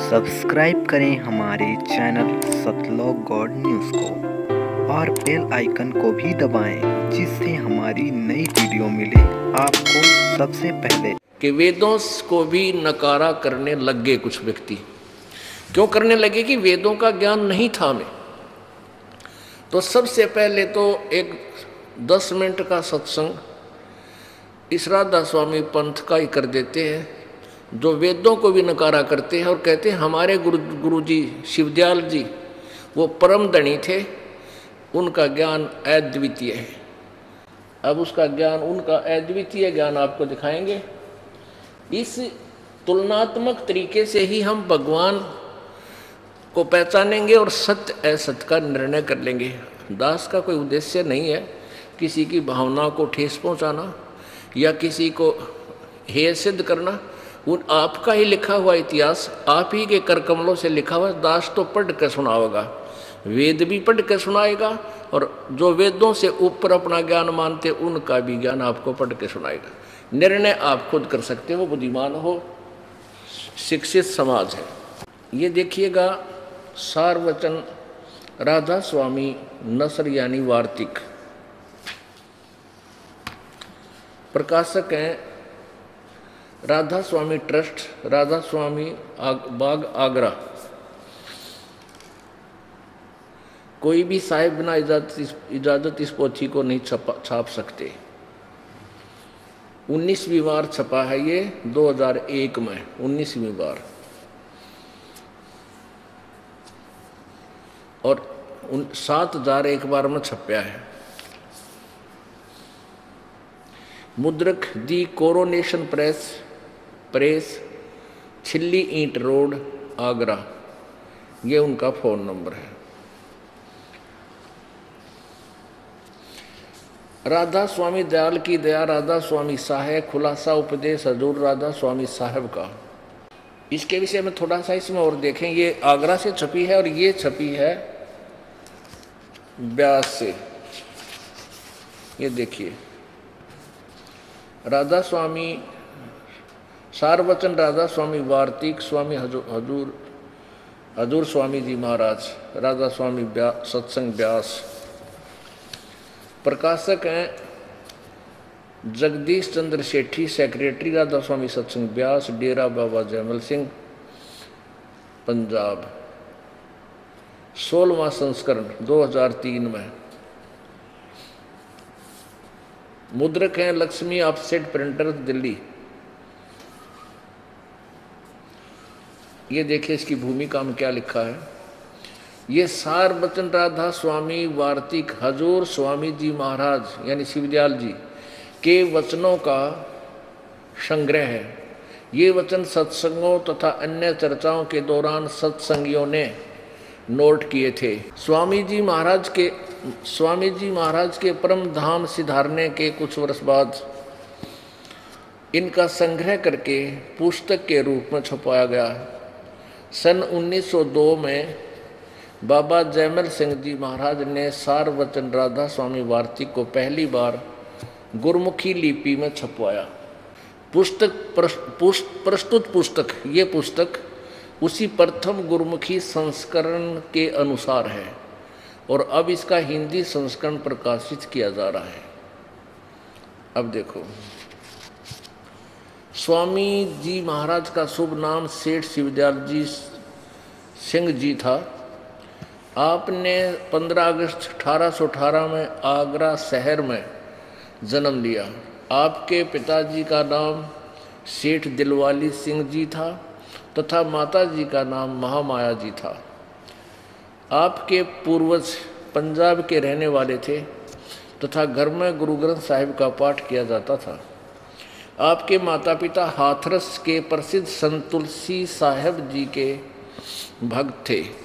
Subscribe करें हमारे channel सतलोक God news को और बेल आइकन को भी दबाएं जिससे हमारी नई वीडियो मिले आपको सबसे पहले। कि वेदों को भी नकारा करने लग गए कुछ व्यक्ति। क्यों करने लगे? कि वेदों का ज्ञान नहीं था हमें। तो सबसे पहले तो एक 10 मिनट का सत्संग इस राधा स्वामी पंथ का ही कर देते हैं, जो वेदों को भी नकारा करते हैं और कहते हैं हमारे गुरु जी शिवदयाल जी वो परम धनी थे, उनका ज्ञान अद्वितीय है। अब उसका ज्ञान, उनका अद्वितीय ज्ञान आपको दिखाएंगे। इस तुलनात्मक तरीके से ही हम भगवान को पहचानेंगे और सत्य असत्य का निर्णय कर लेंगे। दास का कोई उद्देश्य नहीं है किसी की भावना को ठेस पहुंचाना या किसी को हेय सिद्ध करना। उन आपका ही लिखा हुआ इतिहास, आप ही के कर कमलों से लिखा हुआ दास तो पढ़ कर सुनाएगा, वेद भी पढ़ कर सुनाएगा और जो वेदों से ऊपर अपना ज्ञान मानते उनका भी ज्ञान आपको पढ़ के सुनाएगा। निर्णय आप खुद कर सकते हो, बुद्धिमान हो, शिक्षित समाज है। ये देखिएगा सारवचन राधा स्वामी नसर यानी वार्तिक, प्रकाशक हैं राधा स्वामी ट्रस्ट, राधा स्वामी बाग आगरा। कोई भी साहिब बिना इजाजत इस पोथी को नहीं छाप सकते। 19वीं बार छपा है ये 2001 में, 19वीं बार। और 7000 एक बार में छपया है। मुद्रक दी कोरोनेशन प्रेस छिल्ली ईंट रोड आगरा, ये उनका फ़ोन नंबर है। राधा स्वामी दयाल की दया, राधा स्वामी साहेब, खुलासा उपदेश हजूर राधा स्वामी साहेब का। इसके विषय में थोड़ा सा इसमें और देखें। ये आगरा से छपी है और ये छपी है ब्यास से। ये देखिए राधा स्वामी सारवचन राधा स्वामी वार्तिक स्वामी हजूर स्वामी जी महाराज, राधा स्वामी सत्संग ब्यास। प्रकाशक हैं जगदीश चंद्र सेठी, सेक्रेटरी राधा स्वामी सत्संग ब्यास, डेरा बाबा जयमल सिंह, पंजाब। 16वां संस्करण 2003 में। मुद्रक हैं लक्ष्मी ऑफसेट प्रिंटर दिल्ली। ये देखिए इसकी भूमिका में क्या लिखा है। ये सारवचन राधा स्वामी वार्तिक हजूर स्वामी जी महाराज यानी शिवदयाल जी के वचनों का संग्रह है। ये वचन सत्संगों तथा अन्य चर्चाओं के दौरान सत्संगियों ने नोट किए थे। स्वामी जी महाराज के परम धाम सिधारने के कुछ वर्ष बाद इनका संग्रह करके पुस्तक के रूप में छपाया गया। सन 1902 में बाबा जयमल सिंह जी महाराज ने सारवचन राधा स्वामी वार्तिक को पहली बार गुरमुखी लिपि में छपवाया। प्रस्तुत पुस्तक, ये पुस्तक उसी प्रथम गुरमुखी संस्करण के अनुसार है और अब इसका हिंदी संस्करण प्रकाशित किया जा रहा है। अब देखो, स्वामी जी महाराज का शुभ नाम सेठ शिवदयाल जी सिंह जी था। आपने 15 अगस्त 1818 में आगरा शहर में जन्म लिया। आपके पिताजी का नाम सेठ दिलवाली सिंह जी था तथा माता जी का नाम महामाया जी था। आपके पूर्वज पंजाब के रहने वाले थे तथा घर में गुरु ग्रंथ साहिब का पाठ किया जाता था। आपके माता पिता हाथरस के प्रसिद्ध संत तुलसी साहेब जी के भक्त थे।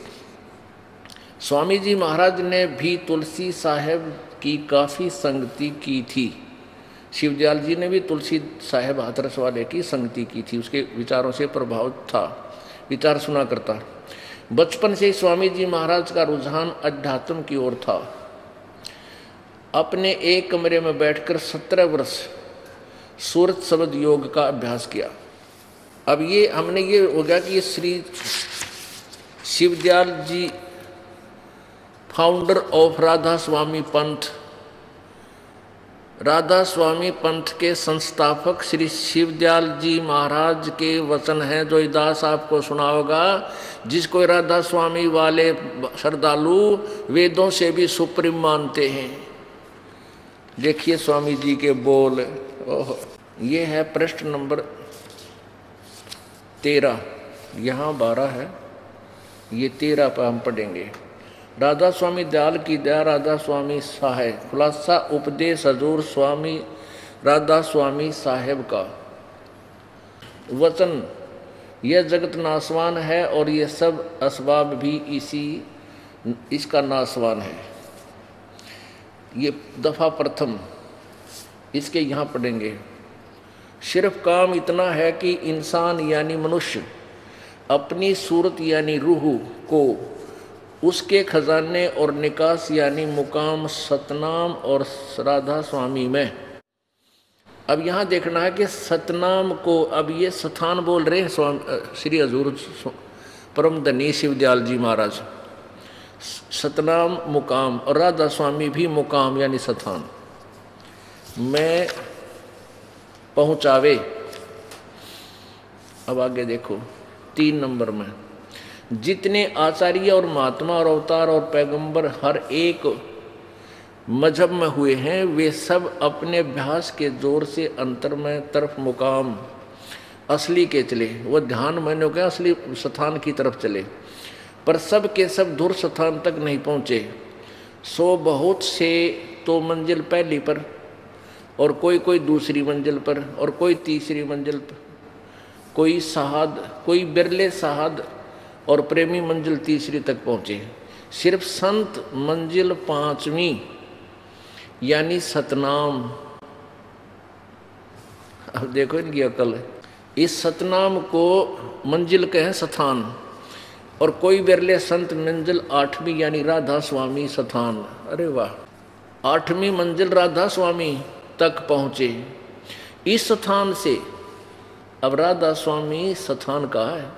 स्वामी जी महाराज ने भी तुलसी साहेब की काफ़ी संगति की थी। शिवदयाल जी ने भी तुलसी साहेब हाथरस वाले की संगति की थी, उसके विचारों से प्रभावित था, विचार सुना करता। बचपन से ही स्वामी जी महाराज का रुझान अध्यात्म की ओर था। अपने एक कमरे में बैठकर 17 वर्ष सूरत शब्द योग का अभ्यास किया। अब ये हमने ये हो गया कि ये श्री शिवदयाल जी फाउंडर ऑफ राधा स्वामी पंथ, राधा स्वामी पंथ के संस्थापक श्री शिवदयाल जी महाराज के वचन हैं जो दास आपको सुना होगा, जिसको राधा स्वामी वाले श्रद्धालु वेदों से भी सुप्रीम मानते हैं। देखिए स्वामी जी के बोल। ओह, ये है पृष्ठ नंबर 13, यहाँ 12 है, ये 13 पर हम पढ़ेंगे। राधा स्वामी दयाल की दया राधा स्वामी साहेब, खुलासा उपदेश हजूर स्वामी राधा स्वामी साहेब का वचन, यह जगत नासवान है और ये सब असबाब भी इसका नासवान है। ये दफा प्रथम, इसके यहाँ पढ़ेंगे। सिर्फ काम इतना है कि इंसान यानी मनुष्य अपनी सूरत यानी रूह को उसके खजाने और निकास यानी मुकाम सतनाम और राधा स्वामी में। अब यहाँ देखना है कि सतनाम को, अब ये स्थान बोल रहे हैं श्री हजूर परम धनी शिवदयाल जी महाराज, सतनाम मुकाम और राधा स्वामी भी मुकाम यानी स्थान में पहुँचावे। अब आगे देखो 3 नंबर में, जितने आचार्य और महात्मा और अवतार और पैगंबर हर एक मजहब में हुए हैं, वे सब अपने अभ्यास के जोर से अंतर में तरफ मुकाम असली के चले, वो ध्यान मैंने क्या असली स्थान की तरफ चले, पर सब के सब दूर स्थान तक नहीं पहुँचे। सो बहुत से तो मंजिल पहली पर और कोई दूसरी मंजिल पर और कोई तीसरी मंजिल पर, कोई साहद, कोई बिरले साहद और प्रेमी मंजिल तीसरी तक पहुँचे। सिर्फ संत मंजिल 5वीं यानी सतनाम। अब देखो इनकी अकल है, इस सतनाम को मंजिल कहें स्थान, और कोई बिरले संत मंजिल 8वीं यानी राधा स्वामी स्थान। अरे वाह, 8वीं मंजिल राधा स्वामी तक पहुँचे। इस स्थान से, अब राधा स्वामी स्थान कहाँ है,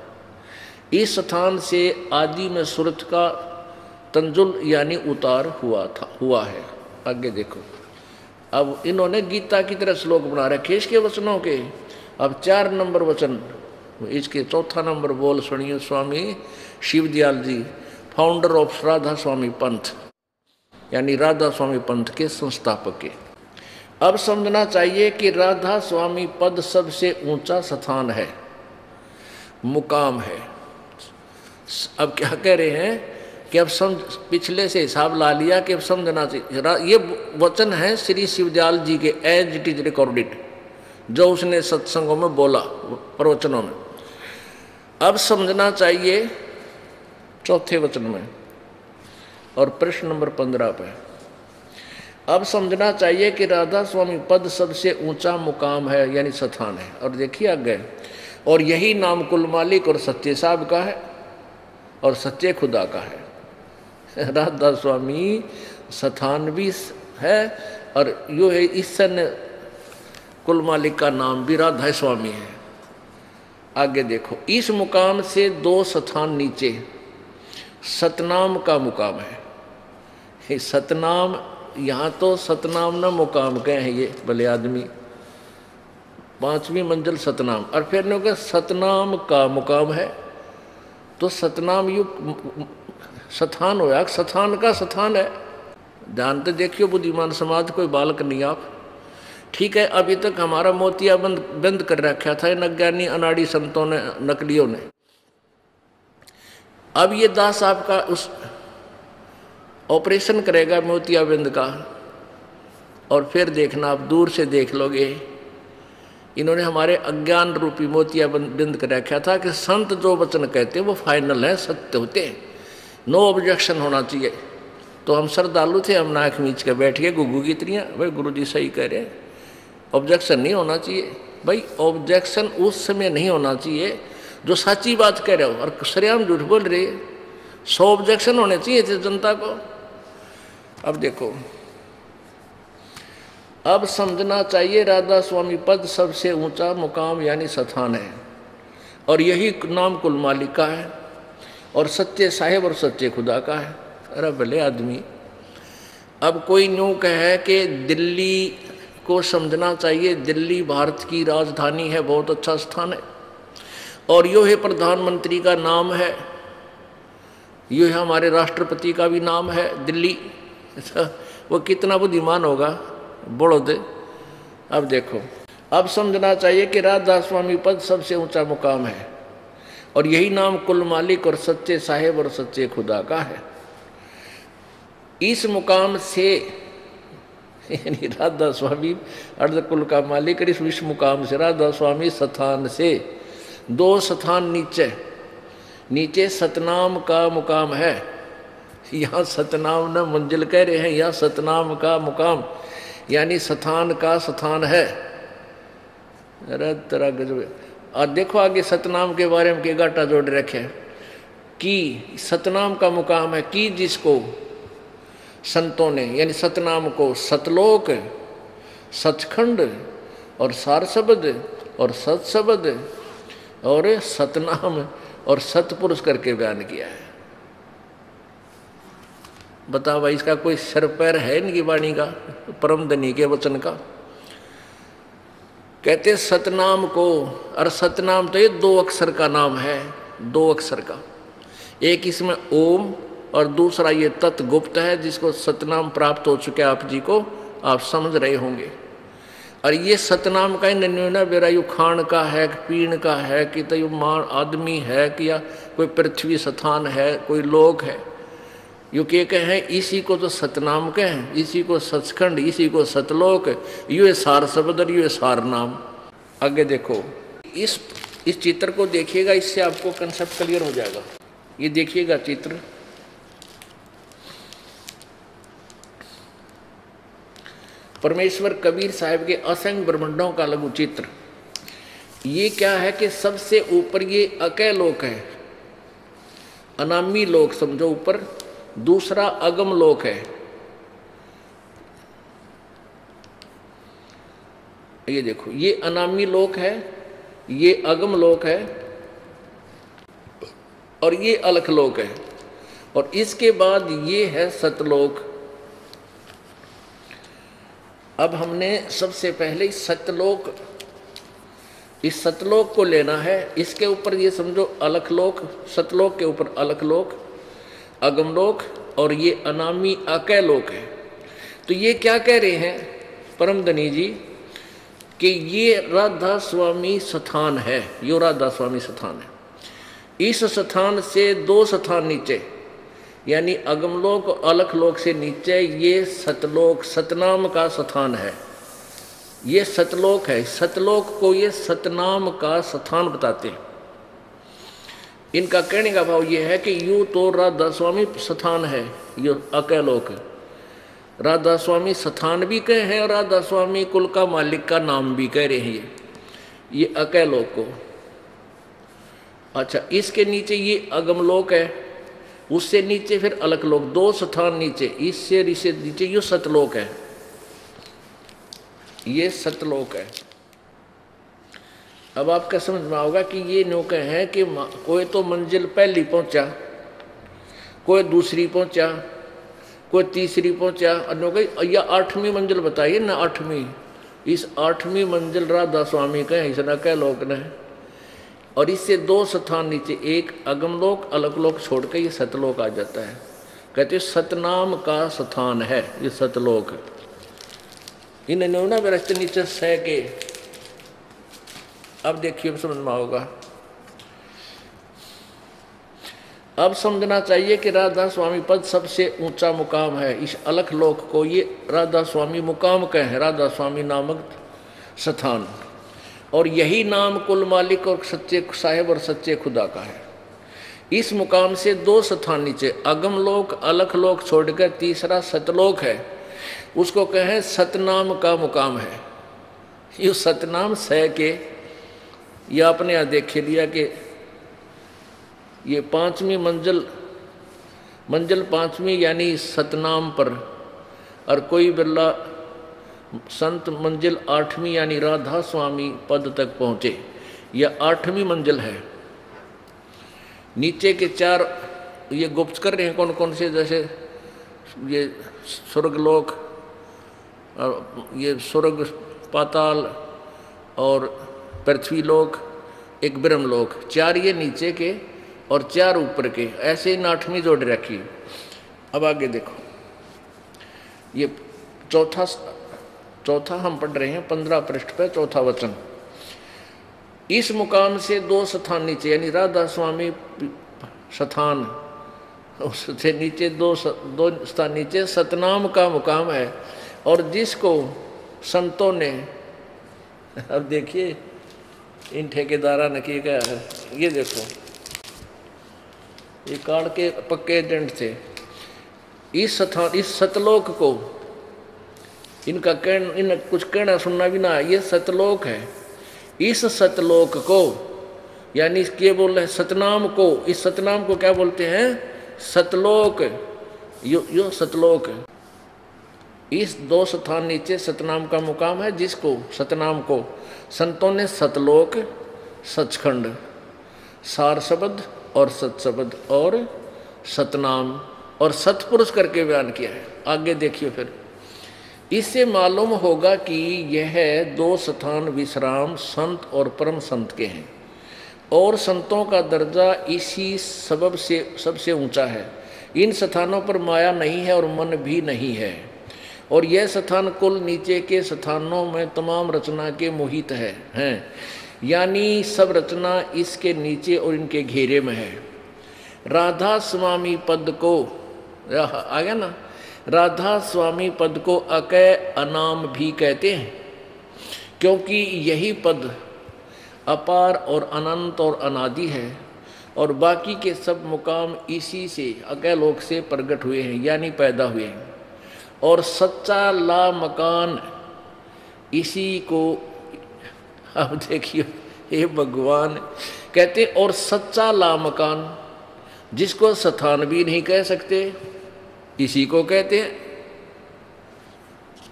इस स्थान से आदि में सूरत का तंजुल यानी उतार हुआ है। आगे देखो, अब इन्होंने गीता की तरह श्लोक बना रखे इसके वचनों के। अब 4 नंबर वचन, इसके 4था नंबर बोल सुनिए। स्वामी शिवदयाल जी फाउंडर ऑफ राधा स्वामी पंथ यानी राधा स्वामी पंथ के संस्थापक के। अब समझना चाहिए कि राधा स्वामी पद सबसे ऊंचा स्थान है, मुकाम है। अब क्या कह रहे हैं कि अब पिछले से हिसाब ला लिया कि अब समझना चाहिए। ये वचन है श्री शिवदयाल जी के, एज इट इज रिकॉर्डेड, जो उसने सत्संगों में बोला, प्रवचनों में। अब समझना चाहिए 4थे वचन में और प्रश्न नंबर 15 पे। अब समझना चाहिए कि राधा स्वामी पद सबसे ऊंचा मुकाम है यानी स्थान है। और देखिए आगे, और यही नाम कुल मालिक और सच्चे साहब का है और सच्चे खुदा का है। राधा स्वामी स्थान भी है और यो है, ईसन कुल मालिक का नाम भी राधा स्वामी है। आगे देखो, इस मुकाम से 2 स्थान नीचे सतनाम का मुकाम है। सतनाम, यहाँ तो सतनाम ना मुकाम कहे हैं ये भले आदमी, 5वीं मंजिल सतनाम, और फिर ने कहा सतनाम का मुकाम है। तो सतनाम युग स्थान होया, स्थान का स्थान है। ध्यान तो देखियो बुद्धिमान समाज, कोई बालक नहीं आप। ठीक है, अभी तक हमारा मोतिया बंद कर रखा था इन अज्ञानी अनाड़ी संतों ने, नकलियों ने। अब ये दास आपका उस ऑपरेशन करेगा मोतियाबिंद का, और फिर देखना आप दूर से देख लोगे, इन्होंने हमारे अज्ञान रूपी मोतियाबिंद कर रखा था कि संत जो वचन कहते हैं वो फाइनल है, सत्य होते हैं, नो ऑब्जेक्शन होना चाहिए। तो हम श्रद्धालु थे, हम नाक मींच के बैठ गए गुग्गू की तरियाँ, भाई गुरु जी सही कह रहे हैं, ऑब्जेक्शन नहीं होना चाहिए। भाई ऑब्जेक्शन उस समय नहीं होना चाहिए जो सच्ची बात कह रहे हो, और सरेआम झूठ बोल रहे। 100 ऑब्जेक्शन होने चाहिए थे जनता को। अब देखो, अब समझना चाहिए राधा स्वामी पद सबसे ऊंचा मुकाम यानी स्थान है, और यही नाम कुल मालिक का है। और सच्चे साहेब और सच्चे खुदा का है। अरे भले आदमी। अब कोई यूँ कहे कि दिल्ली को समझना चाहिए, दिल्ली भारत की राजधानी है, बहुत अच्छा स्थान है, और यो है प्रधानमंत्री का नाम है, यो है हमारे राष्ट्रपति का भी नाम है दिल्ली। वो कितना बुद्धिमान होगा, बोलो दे। अब देखो, अब समझना चाहिए कि राधादास स्वामी पद सबसे ऊंचा मुकाम है, और यही नाम कुल मालिक और सच्चे साहेब और सच्चे खुदा का है। इस मुकाम से यानी राधादास स्वामी अर्ध कुल का मालिक, और इस विश्व मुकाम से राधादास स्वामी स्थान से 2 स्थान नीचे सतनाम का मुकाम है। यहाँ सतनाम न मंजिल कह रहे हैं, यहाँ सतनाम का मुकाम यानी स्थान का स्थान है। अरे तेरा गजब। और देखो आगे सतनाम के बारे में के गाटा जोड़ रखे हैं कि सतनाम का मुकाम है कि जिसको संतों ने यानी सतनाम को सतलोक, सचखंड और सारशब्द और सत्शब्द और सतनाम और सतपुरुष करके बयान किया है। बताओ भाई, इसका कोई सर पैर है इनकी वाणी का, परम धनी के वचन का। कहते सतनाम को, और सतनाम तो ये 2 अक्षर का नाम है, 2 अक्षर का। एक इसमें ओम और दूसरा ये तत्गुप्त है, जिसको सतनाम प्राप्त हो चुके आप जी को, आप समझ रहे होंगे। और ये सतनाम का ना बेरा यू खान का है, पीण का है, कि तो यू मान आदमी है, कि या कोई पृथ्वी स्थान है, कोई लोक है। यू के कहें इसी को तो सतनाम कहें, इसी को सचखंड, इसी को सतलोक, यू सार शब्द और यू सार नाम। आगे देखो, इस चित्र को देखिएगा, इससे आपको कंसेप्ट क्लियर हो जाएगा। ये देखिएगा चित्र, परमेश्वर कबीर साहब के असंख्य ब्रह्मांडों का लघु चित्र। ये क्या है कि सबसे ऊपर ये अकय लोक है, अनामी लोक समझो ऊपर, दूसरा अगम लोक है। ये देखो, ये अनामी लोक है, ये अगम लोक है, और ये अलख लोक है, और इसके बाद ये है सतलोक। अब हमने सबसे पहले इस सतलोक को लेना है। इसके ऊपर ये समझो अलखलोक, सतलोक के ऊपर अलखलोक, अगमलोक, और ये अनामी अकय लोक है। तो ये क्या कह रहे हैं परम धनी जी कि ये राधा स्वामी स्थान है, यो राधा स्वामी स्थान है। इस स्थान से 2 स्थान नीचे यानी अगमलोक और अलखलोक से नीचे ये सतलोक, सतनाम का स्थान है। ये सतलोक है, सतलोक को ये सतनाम का स्थान बताते हैं। इनका कहने का भाव ये है कि यूँ तो राधा स्वामी स्थान है, ये अकैलोक, राधा स्वामी स्थान भी कहे हैं और राधा स्वामी कुल का मालिक का नाम भी कह रहे हैं ये अकैलोक को। अच्छा, इसके नीचे ये अगमलोक है, उससे नीचे फिर अलखलोक, 2 स्थान नीचे, इससे नीचे ये सतलोक है, ये सतलोक है। अब आपका समझ में आओगा कि ये नौके हैं कि कोई तो मंजिल पहली पहुंचा, कोई दूसरी पहुंचा, कोई तीसरी पहुंचा, और नौके या 8वीं मंजिल बताइए ना, 8वीं। इस 8वीं मंजिल राधा स्वामी का है, इसना कह लोक ने। और इससे 2 स्थान नीचे, एक अगमलोक अलगलोक छोड़ के ये सतलोक आ जाता है। कहते सतनाम का स्थान है ये सतलोक। इन नौना व्यवस्था नीचे सह के, अब देखिए समझ में होगा। अब समझना चाहिए कि राधा स्वामी पद सबसे ऊंचा मुकाम है। इस अलख लोक को ये राधा स्वामी मुकाम कहे हैं, राधा स्वामी नामक स्थान। और यही नाम कुल मालिक और सच्चे साहेब और सच्चे खुदा का है। इस मुकाम से 2 स्थान नीचे अगम लोक अलख लोक छोड़कर तीसरा सतलोक है, उसको कहें सतनाम का मुकाम है। ये सतनाम सह के या अपने यहाँ देख लिया कि ये 5वीं मंजिल 5वीं यानी सतनाम पर, और कोई बिरला संत मंजिल 8वीं यानी राधा स्वामी पद तक पहुँचे, यह 8वीं मंजिल है। नीचे के 4 ये गुप्त कर रहे हैं कौन कौन से, जैसे ये स्वर्गलोक, ये स्वर्ग पाताल और पृथ्वी लोक, एक ब्रह्मलोक, 4 ये नीचे के और 4 ऊपर के, ऐसे ही 8वीं जोड़ रखी। अब आगे देखो, ये चौथा हम पढ़ रहे हैं 15 पृष्ठ पे, चौथा वचन। इस मुकाम से 2 स्थान नीचे, यानी राधा स्वामी स्थान, उससे नीचे 2 स्थान नीचे सतनाम का मुकाम है। और जिसको संतों ने, अब देखिए इन ठेकेदारा ने किया क्या है, ये देखो, ये कार्ड के पक्के एजेंट थे। इस सतलोक को, इनका इन कुछ कहना सुनना भी ना, ये सतलोक है। इस सतलोक को, यानी इसके बोल रहे सतनाम को, इस सतनाम को क्या बोलते हैं? सतलोक। यो सतलोक है। इस 2 स्थान नीचे सतनाम का मुकाम है, जिसको सतनाम को संतों ने सतलोक, सचखंड, सार शब्द और सत्शब्द और सतनाम और सतपुरुष करके बयान किया है। आगे देखिए फिर, इससे मालूम होगा कि यह 2 स्थान विश्राम संत और परम संत के हैं, और संतों का दर्जा इसी सबब से सबसे ऊंचा है। इन स्थानों पर माया नहीं है और मन भी नहीं है, और यह स्थान कुल नीचे के स्थानों में तमाम रचना के मोहित हैं, यानी सब रचना इसके नीचे और इनके घेरे में है। राधा स्वामी पद को, आ गया ना, राधा स्वामी पद को अकय अनाम भी कहते हैं, क्योंकि यही पद अपार और अनंत और अनादि है, और बाकी के सब मुकाम इसी से, अकय लोक से प्रकट हुए हैं, यानी पैदा हुए हैं। और सच्चा ला मकान इसी को, अब देखिए हे भगवान, कहते और सच्चा ला मकान, जिसको स्थान भी नहीं कह सकते, इसी को कहते हैं।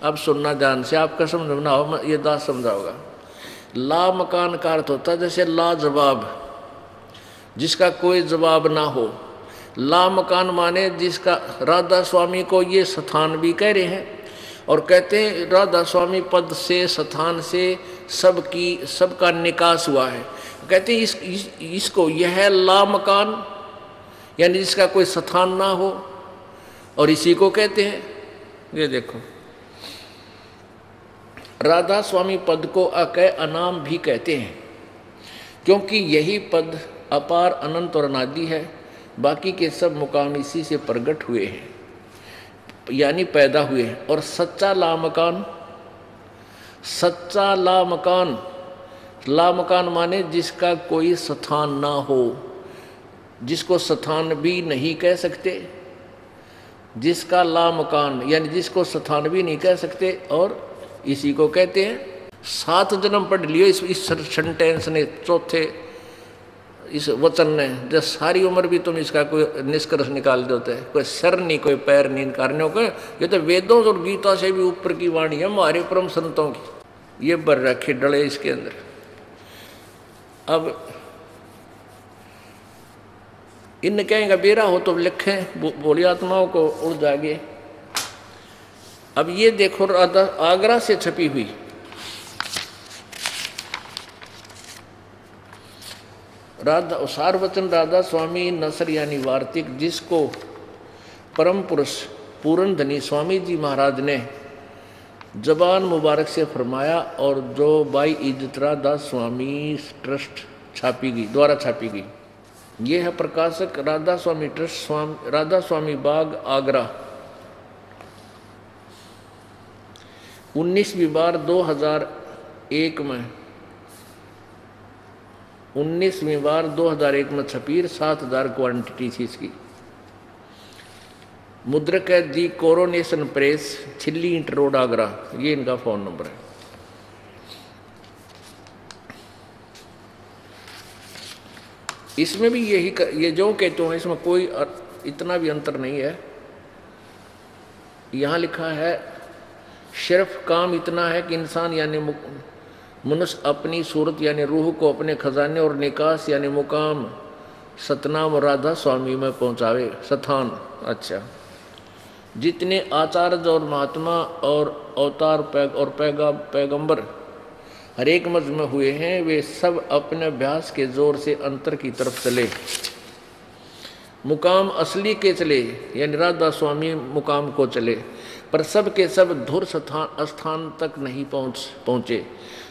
अब सुनना ध्यान से, आपका समझना हो, ये दास समझाओगा। ला मकान का अर्थ होता है जैसे ला जवाब, जिसका कोई जवाब ना हो। ला मकान माने जिसका, राधा स्वामी को ये स्थान भी कह रहे हैं, और कहते हैं राधा स्वामी पद से, स्थान से सबका निकास हुआ है। कहते हैं इसको, यह ला मकान, यानी जिसका कोई स्थान ना हो, और इसी को कहते हैं। ये देखो, राधा स्वामी पद को अकय अनाम भी कहते हैं, क्योंकि यही पद अपार अनंत और अनादि है, बाकी के सब मुकाम इसी से प्रकट हुए हैं, यानी पैदा हुए हैं। और सच्चा लामकान, सच्चा लामकान, लामकान माने जिसका कोई स्थान ना हो, जिसको स्थान भी नहीं कह सकते, जिसका लामकान यानी जिसको स्थान भी नहीं कह सकते, और इसी को कहते हैं। 7 जन्म पढ़ लियो इस सेंटेंस ने, चौथे इस वचन ने, जब सारी उम्र भी तुम इसका कोई निष्कर्ष निकाल देते हैं। कोई सर नहीं, कोई पैर नहीं करने को। ये तो वेदों और गीता से भी ऊपर की वाणी है हमारे परम संतों की, ये बर रखे डले इसके अंदर। अब इन कहेंगे बेरा हो तो लिखें, बोली आत्माओं को उड़ जागे। अब ये देखो, राधा आगरा से छपी हुई, राधा सारवचन राधा स्वामी नसर यानी वार्तिक, जिसको परम पुरुष पूर्ण धनी स्वामी जी महाराज ने जबान मुबारक से फरमाया, और जो बाई इज्जत राधा स्वामी ट्रस्ट छापी गई, द्वारा छापी गई। ये है प्रकाशक राधा स्वामी ट्रस्ट, राधा स्वामी बाग आगरा, 19वीं बार 2001 में, 19वीं बार 2001 में छपी, 7000 क्वांटिटी थी इसकी। मुद्रक है दी कोरोनेशन प्रेस, छिल्ली इंटर रोड आगरा, ये इनका फ़ोन नंबर है। इसमें भी यही ये जो कहते हैं, इसमें कोई इतना भी अंतर नहीं है। यहाँ लिखा है सिर्फ काम इतना है कि इंसान यानी मनुष्य अपनी सूरत यानी रूह को अपने खजाने और निकास यानी मुकाम सतनाम राधा स्वामी में पहुंचावे स्थान। अच्छा, जितने आचार्य और महात्मा और अवतार पैगंबर हर एक मज में हुए हैं, वे सब अपने अभ्यास के जोर से अंतर की तरफ चले, मुकाम असली के चले, यानी राधा स्वामी मुकाम को चले, पर सब के सब धुर स्थान तक नहीं पहुंचे।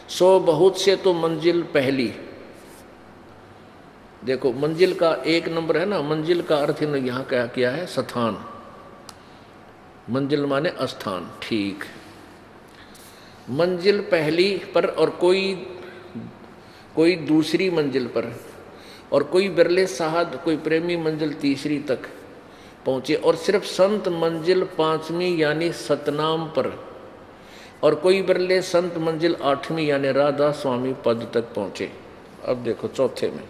सो बहुत से तो मंजिल पहली। देखो मंजिल का एक नंबर है ना, मंजिल का अर्थ यहाँ क्या किया है, स्थान। मंजिल माने स्थान, ठीक। मंजिल पहली पर और कोई दूसरी मंजिल पर, और कोई बिरले साहद, कोई प्रेमी मंजिल तीसरी तक पहुँचे, और सिर्फ संत मंजिल पांचवीं यानी सतनाम पर, और कोई बिरले संत मंजिल आठवीं यानी राधा स्वामी पद तक पहुँचे। अब देखो चौथे में,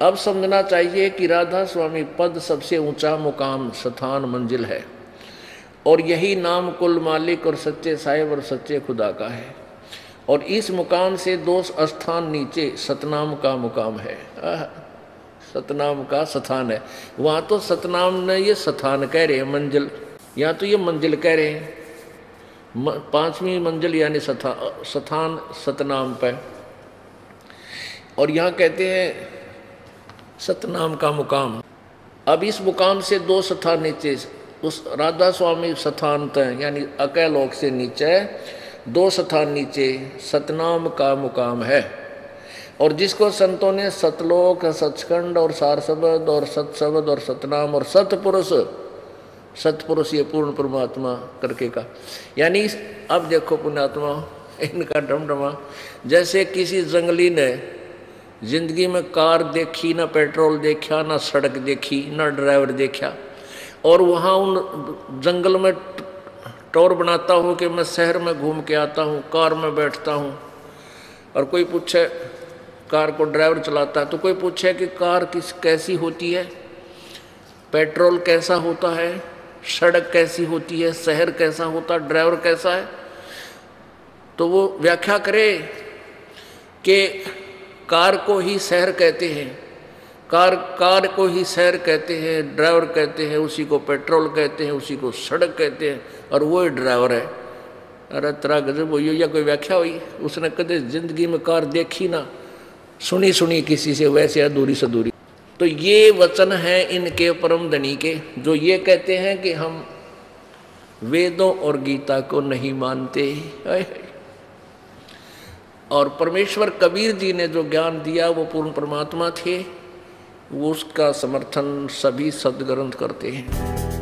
अब समझना चाहिए कि राधा स्वामी पद सबसे ऊंचा मुकाम स्थान मंजिल है, और यही नाम कुल मालिक और सच्चे साहिब और सच्चे खुदा का है, और इस मुकाम से 2 स्थान नीचे सतनाम का मुकाम है। सतनाम का स्थान है, वहाँ तो सतनाम ने ये स्थान कह रहे हैं मंजिल, यहाँ तो ये मंजिल कह रहे हैं। पांचवी मंजिल यानी स्थान सतनाम पे, और यहाँ कहते हैं सतनाम का मुकाम। अब इस मुकाम से 2 स्थान नीचे, उस राधा स्वामी स्थान तय यानी अकैलोक से नीचे 2 स्थान नीचे सतनाम का मुकाम है, और जिसको संतों ने सतलोक, सचखंड और सार शब्द और सतशब्द और सतनाम और सतपुरुष ये पूर्ण परमात्मा करके का, यानी अब देखो पुण्यात्मा इनका डमडमा, जैसे किसी जंगली ने जिंदगी में कार देखी ना, पेट्रोल देखा ना, सड़क देखी ना, ड्राइवर देखा, और वहाँ उन जंगल में टोर बनाता हूँ कि मैं शहर में घूम के आता हूँ, कार में बैठता हूँ, और कोई पूछे, कार को ड्राइवर चलाता है, तो कोई पूछे कि कार कैसी होती है, पेट्रोल कैसा होता है, सड़क कैसी होती है, शहर कैसा होता, ड्राइवर कैसा है, तो वो व्याख्या करे कि कार को ही शहर कहते हैं, कार को ही शहर कहते हैं, ड्राइवर कहते हैं, उसी को पेट्रोल कहते हैं, उसी को सड़क कहते हैं, और वो ही ड्राइवर है। अरे तेरा गजब हो, या कोई व्याख्या हुई? उसने कदे जिंदगी में कार देखी ना, सुनी किसी से, वैसे अधूरी सधूरी। तो ये वचन है इनके परम धनी के, जो ये कहते हैं कि हम वेदों और गीता को नहीं मानते। और परमेश्वर कबीर जी ने जो ज्ञान दिया वो पूर्ण परमात्मा थे, वो उसका समर्थन सभी सद्ग्रंथ करते हैं।